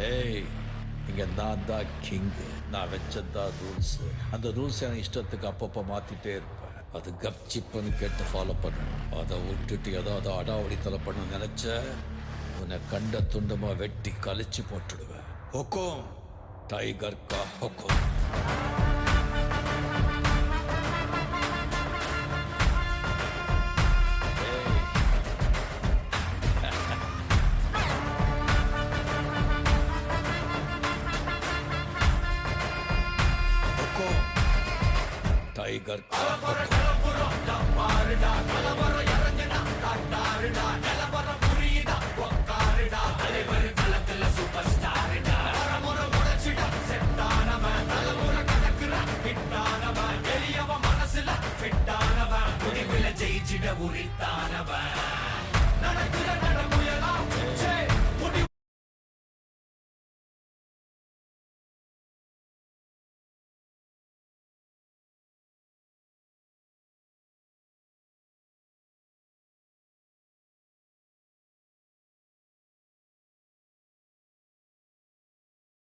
ஏய், இங்க நான் தான் கிங்கு. நான் வச்சதான் ரூல்ஸ். அந்த ரூல்ஸ் எனக்கு இஷ்டத்துக்கு அப்பப்போ மாத்திட்டே இருப்பேன். அது கப்சிப்புன்னு கேட்டு ஃபாலோ பண்ணணும். அதை விட்டுட்டு ஏதாவது அடாவடித்தலை பண்ண நினைச்ச உன்னை கண்ட துண்டமா வெட்டி கழிச்சு போட்டுடுவேன். ஹொக்கோம், டைகர் கா ஹொக்கோம். டைகர் கா ஹொக்கோம்.